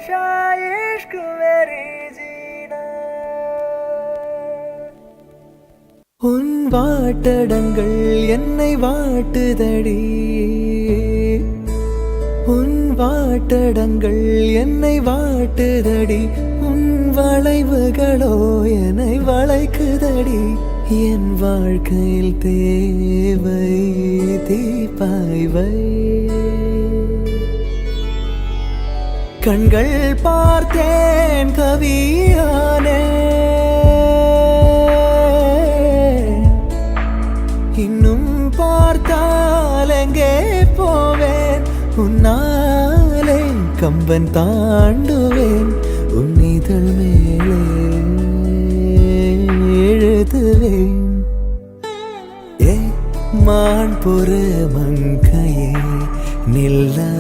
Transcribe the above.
हमेशा इश्क मेरी जीना உன் வாட்டடங்கள் என்னை வாட்டுதடி உன் வாட்டடங்கள் என்னை வாட்டுதடி உன் வளைவுகளோ என்னை வளைக்குதடி என் வாழ்க்கையில் தேவை தீபாய்வை கண்கள் பார்த்தேன் கவியானே இன்னும் பார்த்தால் எங்கே போவேன் உன்னாலே கம்பன் தாண்டுவேன் உன் இதழ் மேலே எழுதுவேன் ஏ மான் பொறு மங்கையே நில்லா